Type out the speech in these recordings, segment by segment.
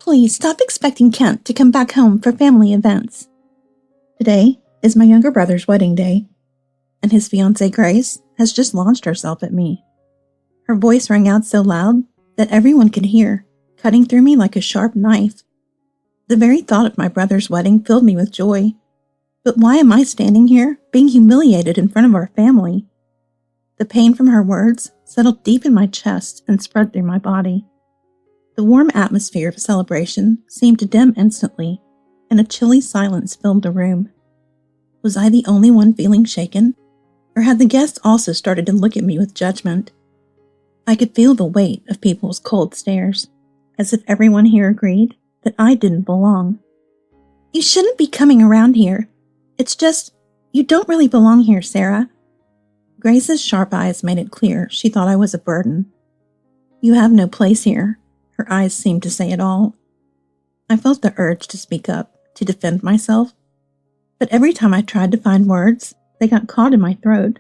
Please stop expecting Kent to come back home for family events. Today is my younger brother's wedding day, and his fiancée Grace has just launched herself at me. Her voice rang out so loud that everyone could hear, cutting through me like a sharp knife. The very thought of my brother's wedding filled me with joy. But why am I standing here, being humiliated in front of our family? The pain from her words settled deep in my chest and spread through my body. The warm atmosphere of celebration seemed to dim instantly, and a chilly silence filled the room. Was I the only one feeling shaken, or had the guests also started to look at me with judgment? I could feel the weight of people's cold stares, as if everyone here agreed that I didn't belong. You shouldn't be coming around here. It's just, you don't really belong here, Sarah. Grace's sharp eyes made it clear she thought I was a burden. You have no place here. Her eyes seemed to say it all. I felt the urge to speak up, to defend myself. But every time I tried to find words, they got caught in my throat.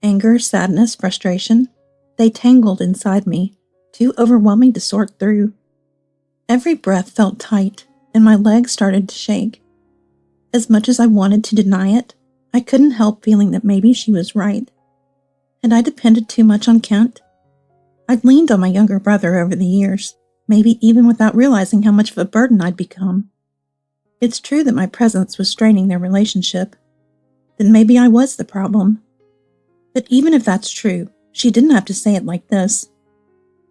Anger, sadness, frustration, they tangled inside me, too overwhelming to sort through. Every breath felt tight, and my legs started to shake. As much as I wanted to deny it, I couldn't help feeling that maybe she was right. Had I depended too much on Kent? I'd leaned on my younger brother over the years, maybe even without realizing how much of a burden I'd become. It's true that my presence was straining their relationship. Then maybe I was the problem. But even if that's true, she didn't have to say it like this.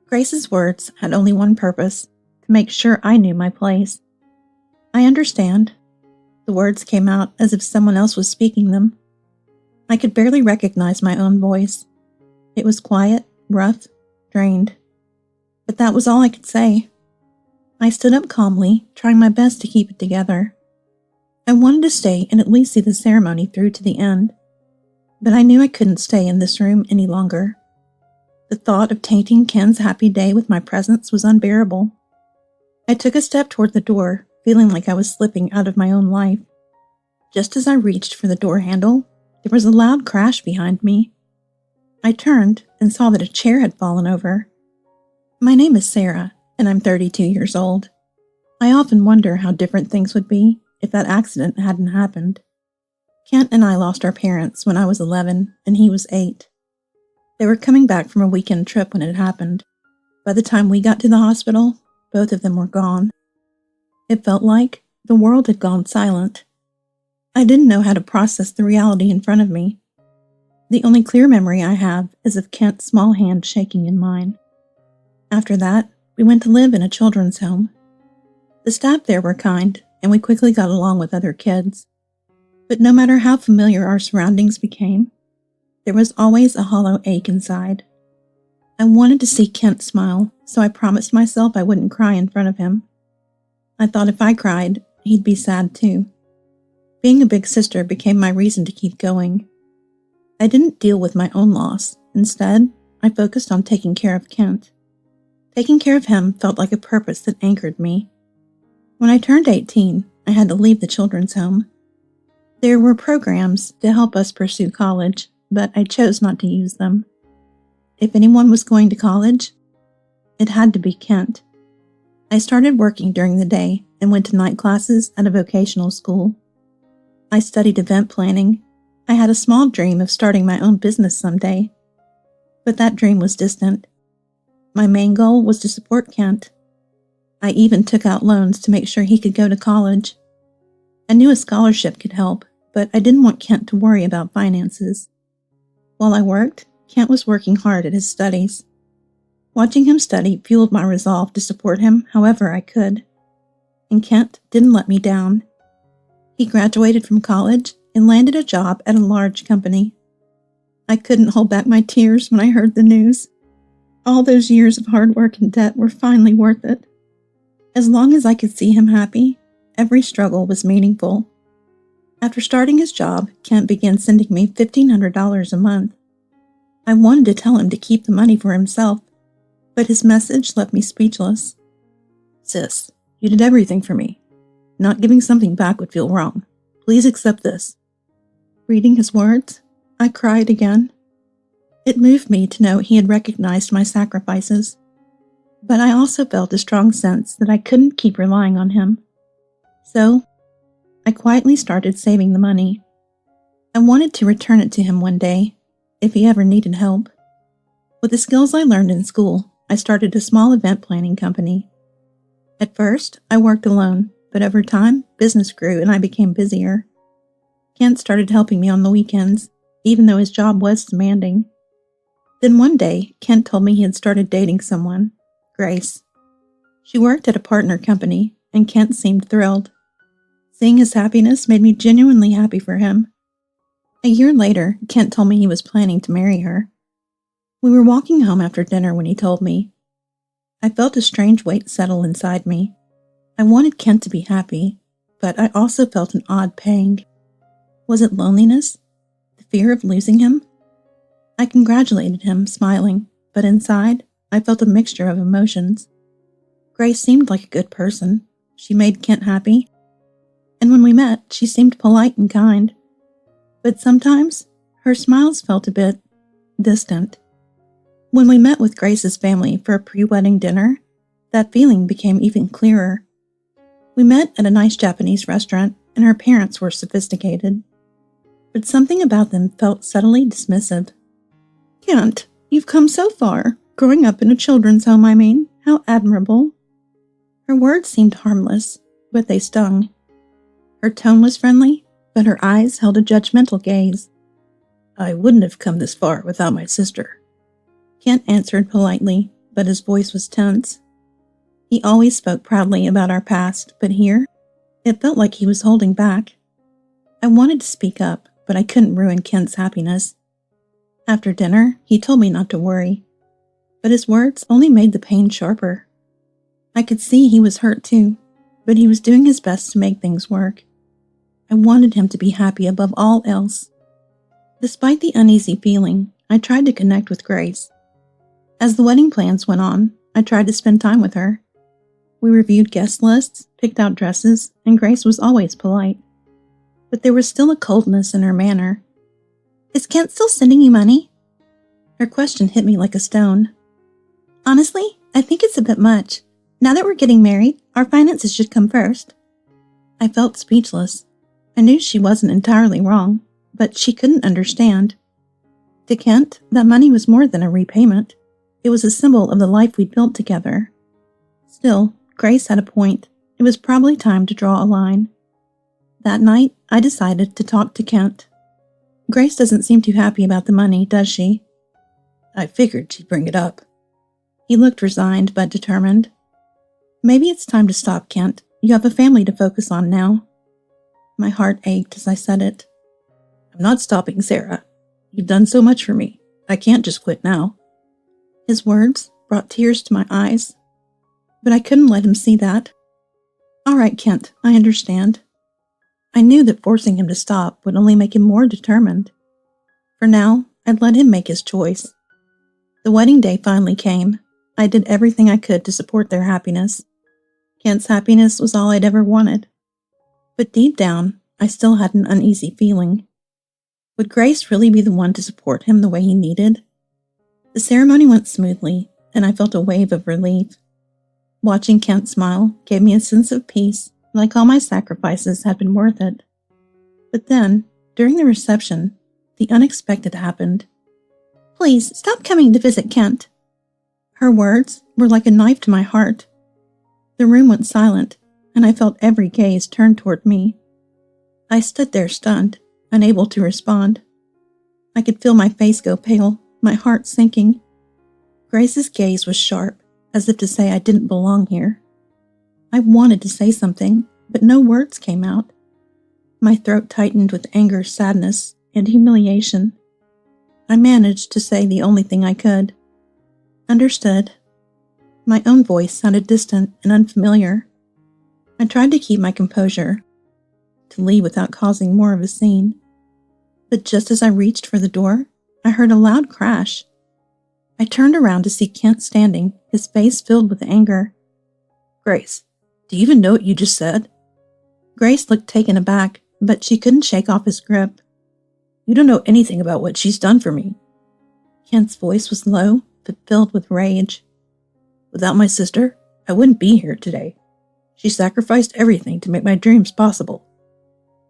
Grace's words had only one purpose, to make sure I knew my place. I understand. The words came out as if someone else was speaking them. I could barely recognize my own voice. It was quiet, rough, drained. But that was all I could say. I stood up calmly, trying my best to keep it together. I wanted to stay and at least see the ceremony through to the end. But I knew I couldn't stay in this room any longer. The thought of tainting Ken's happy day with my presence was unbearable. I took a step toward the door, feeling like I was slipping out of my own life. Just as I reached for the door handle, there was a loud crash behind me. I turned and saw that a chair had fallen over. My name is Sarah, and I'm 32 years old. I often wonder how different things would be if that accident hadn't happened. Kent and I lost our parents when I was 11 and he was 8. They were coming back from a weekend trip when it happened. By the time we got to the hospital, both of them were gone. It felt like the world had gone silent. I didn't know how to process the reality in front of me. The only clear memory I have is of Kent's small hand shaking in mine. After that, we went to live in a children's home. The staff there were kind, and we quickly got along with other kids. But no matter how familiar our surroundings became, there was always a hollow ache inside. I wanted to see Kent smile, so I promised myself I wouldn't cry in front of him. I thought if I cried, he'd be sad too. Being a big sister became my reason to keep going. I didn't deal with my own loss. Instead, I focused on taking care of Kent. Taking care of him felt like a purpose that anchored me. When I turned 18, I had to leave the children's home. There were programs to help us pursue college, but I chose not to use them. If anyone was going to college, it had to be Kent. I started working during the day and went to night classes at a vocational school. I studied event planning. I had a small dream of starting my own business someday, but that dream was distant. My main goal was to support Kent. I even took out loans to make sure he could go to college. I knew a scholarship could help, but I didn't want Kent to worry about finances. While I worked, Kent was working hard at his studies. Watching him study fueled my resolve to support him however I could. And Kent didn't let me down. He graduated from college and landed a job at a large company. I couldn't hold back my tears when I heard the news. All those years of hard work and debt were finally worth it. As long as I could see him happy, every struggle was meaningful. After starting his job, Kent began sending me $1,500 a month. I wanted to tell him to keep the money for himself, but his message left me speechless. Sis, you did everything for me. Not giving something back would feel wrong. Please accept this. Reading his words, I cried again. It moved me to know he had recognized my sacrifices. but I also felt a strong sense that I couldn't keep relying on him. So, I quietly started saving the money. I wanted to return it to him one day, if he ever needed help. With the skills I learned in school, I started a small event planning company. At first, I worked alone, but over time, business grew and I became busier. Kent started helping me on the weekends, even though his job was demanding. Then one day, Kent told me he had started dating someone, Grace. She worked at a partner company, and Kent seemed thrilled. Seeing his happiness made me genuinely happy for him. A year later, Kent told me he was planning to marry her. We were walking home after dinner when he told me. I felt a strange weight settle inside me. I wanted Kent to be happy, but I also felt an odd pang. Was it loneliness? The fear of losing him? I congratulated him, smiling, but inside, I felt a mixture of emotions. Grace seemed like a good person. She made Kent happy. And when we met, she seemed polite and kind. But sometimes, her smiles felt a bit distant. When we met with Grace's family for a pre-wedding dinner, that feeling became even clearer. We met at a nice Japanese restaurant, and her parents were sophisticated. But something about them felt subtly dismissive. Kent, you've come so far. Growing up in a children's home, I mean. How admirable. Her words seemed harmless, but they stung. Her tone was friendly, but her eyes held a judgmental gaze. I wouldn't have come this far without my sister. Kent answered politely, but his voice was tense. He always spoke proudly about our past, but here, it felt like he was holding back. I wanted to speak up, but I couldn't ruin Kent's happiness. After dinner, he told me not to worry, but his words only made the pain sharper. I could see he was hurt too, but he was doing his best to make things work. I wanted him to be happy above all else. Despite the uneasy feeling, I tried to connect with Grace. As the wedding plans went on, I tried to spend time with her. We reviewed guest lists, picked out dresses, and Grace was always polite. But there was still a coldness in her manner. Is Kent still sending you money? Her question hit me like a stone. Honestly, I think it's a bit much. Now that we're getting married, our finances should come first. I felt speechless. I knew she wasn't entirely wrong, but she couldn't understand. To Kent, that money was more than a repayment. It was a symbol of the life we'd built together. Still, Grace had a point. It was probably time to draw a line. That night, I decided to talk to Kent. Grace doesn't seem too happy about the money, does she? I figured she'd bring it up. He looked resigned but determined. Maybe it's time to stop, Kent. You have a family to focus on now. My heart ached as I said it. I'm not stopping, Sarah. You've done so much for me. I can't just quit now. His words brought tears to my eyes, but I couldn't let him see that. All right, Kent, I understand. I knew that forcing him to stop would only make him more determined. For now, I'd let him make his choice. The wedding day finally came. I did everything I could to support their happiness. Kent's happiness was all I'd ever wanted. But deep down, I still had an uneasy feeling. Would Grace really be the one to support him the way he needed? The ceremony went smoothly, and I felt a wave of relief. Watching Kent smile gave me a sense of peace, like all my sacrifices had been worth it. But then, during the reception, the unexpected happened. Please, stop coming to visit Kent. Her words were like a knife to my heart. The room went silent, and I felt every gaze turned toward me. I stood there stunned, unable to respond. I could feel my face go pale, my heart sinking. Grace's gaze was sharp, as if to say I didn't belong here. I wanted to say something, but no words came out. My throat tightened with anger, sadness, and humiliation. I managed to say the only thing I could. Understood. My own voice sounded distant and unfamiliar. I tried to keep my composure, to leave without causing more of a scene. But just as I reached for the door, I heard a loud crash. I turned around to see Kent standing, his face filled with anger. Grace, do you even know what you just said? Grace looked taken aback, but she couldn't shake off his grip. You don't know anything about what she's done for me. Kent's voice was low, but filled with rage. Without my sister, I wouldn't be here today. She sacrificed everything to make my dreams possible."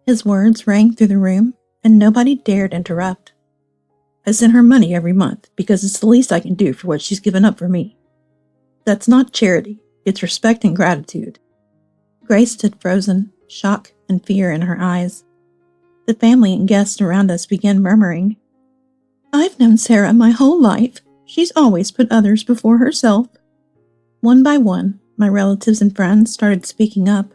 His words rang through the room, and nobody dared interrupt. "I send her money every month because it's the least I can do for what she's given up for me. That's not charity, it's respect and gratitude." Grace stood frozen, shock and fear in her eyes. The family and guests around us began murmuring, "I've known Sarah my whole life. She's always put others before herself." One by one, my relatives and friends started speaking up.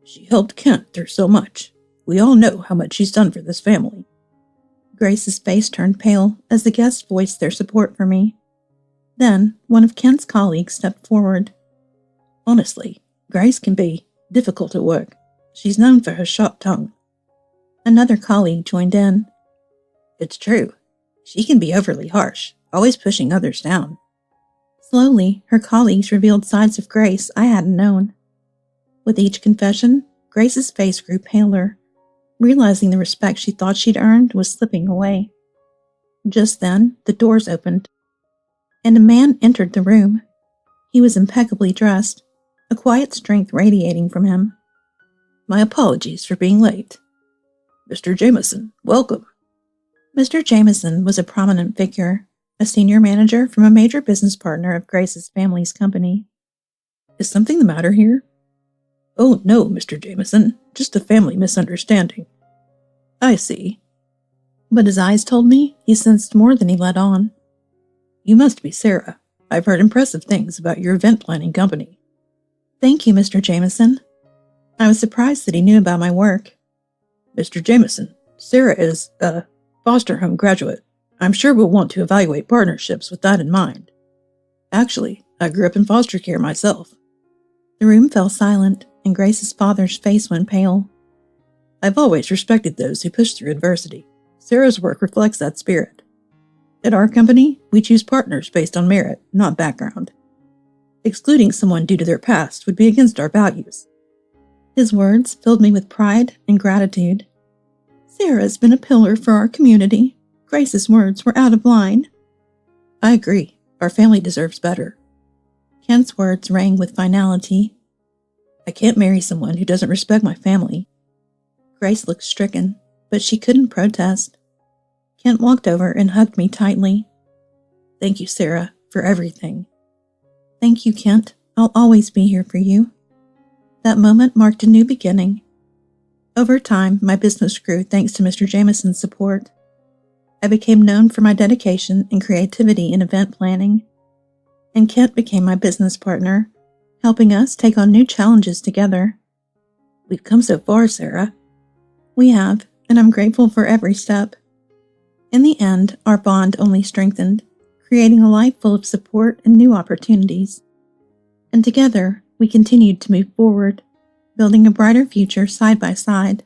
"She helped Kent through so much. We all know how much she's done for this family." Grace's face turned pale as the guests voiced their support for me. Then, one of Kent's colleagues stepped forward. "Honestly, Grace can be difficult at work. She's known for her sharp tongue." Another colleague joined in. "It's true. She can be overly harsh, always pushing others down." Slowly, her colleagues revealed sides of Grace I hadn't known. With each confession, Grace's face grew paler, realizing the respect she thought she'd earned was slipping away. Just then, the doors opened, and a man entered the room. He was impeccably dressed, a quiet strength radiating from him. "My apologies for being late. Mr. Jameson, welcome." Mr. Jameson was a prominent figure, a senior manager from a major business partner of Grace's family's company. "Is something the matter here?" "Oh, no, Mr. Jameson, just a family misunderstanding." "I see." But his eyes told me he sensed more than he let on. "You must be Sarah. I've heard impressive things about your event planning company." "Thank you, Mr. Jameson." I was surprised that he knew about my work. "Mr. Jameson, Sarah is a foster home graduate. I'm sure we'll want to evaluate partnerships with that in mind. Actually, I grew up in foster care myself." The room fell silent, and Grace's father's face went pale. "I've always respected those who push through adversity. Sarah's work reflects that spirit. At our company, we choose partners based on merit, not background. Excluding someone due to their past would be against our values." His words filled me with pride and gratitude. "Sarah has been a pillar for our community." Grace's words were out of line. "I agree. Our family deserves better." Kent's words rang with finality. "I can't marry someone who doesn't respect my family." Grace looked stricken, but she couldn't protest. Kent walked over and hugged me tightly. "Thank you, Sarah, for everything." "Thank you, Kent. I'll always be here for you." That moment marked a new beginning. Over time, my business grew thanks to Mr. Jameson's support. I became known for my dedication and creativity in event planning, and Kent became my business partner, helping us take on new challenges together. "We've come so far, Sarah." "We have, and I'm grateful for every step." In the end, our bond only strengthened, creating a life full of support and new opportunities. And together, we continued to move forward, building a brighter future side by side.